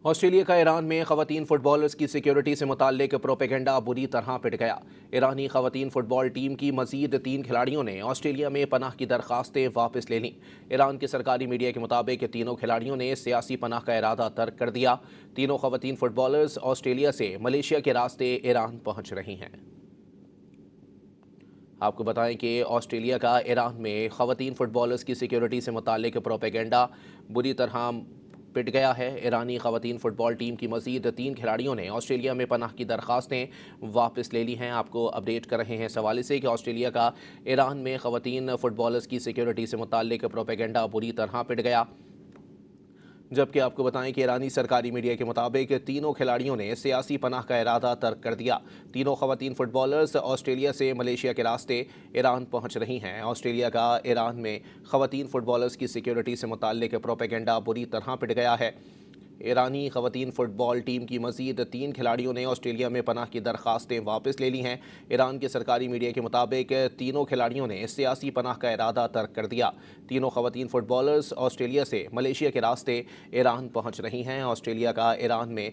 Australia کا ایران میں خواتین فٹ بالرز کی سیکیورٹی سے متعلق پروپیگنڈا بری طرح پٹ گیا۔ ایرانی خواتین فٹ بال ٹیم کی مزید 3 کھلاڑیوں نے آسٹریلیا میں پناہ کی درخواستیں واپس لے لیں۔ ایران کے سرکاری میڈیا کے مطابق تینوں کھلاڑیوں نے سیاسی پناہ کا ارادہ ترک کر دیا۔ تینوں خواتین فٹ بالرز آسٹریلیا سے ملیشیا کے راستے ایران پہنچ رہی ہیں۔ آپ کو بتائیں کہ آسٹریلیا کا ایران میں خواتین فٹ بالرز کی سیکیورٹی سے متعلق پروپیگنڈا بری طرح پٹ گیا ہے۔ ایرانی خواتین فٹ بال ٹیم کی مزید 3 کھلاڑیوں نے آسٹریلیا میں پناہ کی درخواستیں واپس لے لی ہیں۔ آپ کو اپڈیٹ کر رہے ہیں اس حوالے سے کہ آسٹریلیا کا ایران میں خواتین فٹ بالرز کی سیکیورٹی سے متعلق پروپیگنڈا بری طرح پٹ گیا، جبکہ آپ کو بتائیں کہ ایرانی سرکاری میڈیا کے مطابق تینوں کھلاڑیوں نے سیاسی پناہ کا ارادہ ترک کر دیا۔ تینوں خواتین فٹ بالرز آسٹریلیا سے ملیشیا کے راستے ایران پہنچ رہی ہیں۔ آسٹریلیا کا ایران میں خواتین فٹ بالرز کی سیکیورٹی سے متعلق پروپیگنڈا بری طرح پٹ گیا ہے۔ ایرانی خواتین فٹ بال ٹیم کی مزید 3 کھلاڑیوں نے آسٹریلیا میں پناہ کی درخواستیں واپس لے لی ہیں۔ ایران کے سرکاری میڈیا کے مطابق تینوں کھلاڑیوں نے سیاسی پناہ کا ارادہ ترک کر دیا۔ تینوں خواتین فٹ بالرز آسٹریلیا سے ملیشیا کے راستے ایران پہنچ رہی ہیں۔ آسٹریلیا کا ایران میں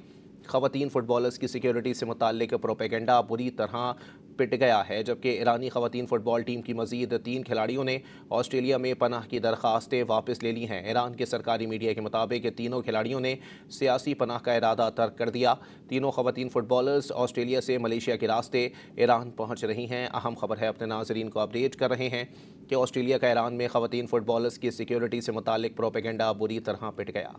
خواتین فٹ بالرز کی سیکیورٹی سے متعلق پروپیگنڈا بری طرح پٹ گیا ہے، جبکہ ایرانی خواتین فٹ بال ٹیم کی مزید 3 کھلاڑیوں نے آسٹریلیا میں پناہ کی درخواستیں واپس لے لی ہیں۔ ایران کے سرکاری میڈیا کے مطابق تینوں کھلاڑیوں نے سیاسی پناہ کا ارادہ ترک کر دیا۔ تینوں خواتین فٹ بالرز آسٹریلیا سے ملیشیا کے راستے ایران پہنچ رہی ہیں۔ اہم خبر ہے، اپنے ناظرین کو اپڈیٹ کر رہے ہیں کہ آسٹریلیا کا ایران میں خواتین فٹ بالرز کی سیکیورٹی سے متعلق پروپیگنڈا بری طرح پٹ گیا۔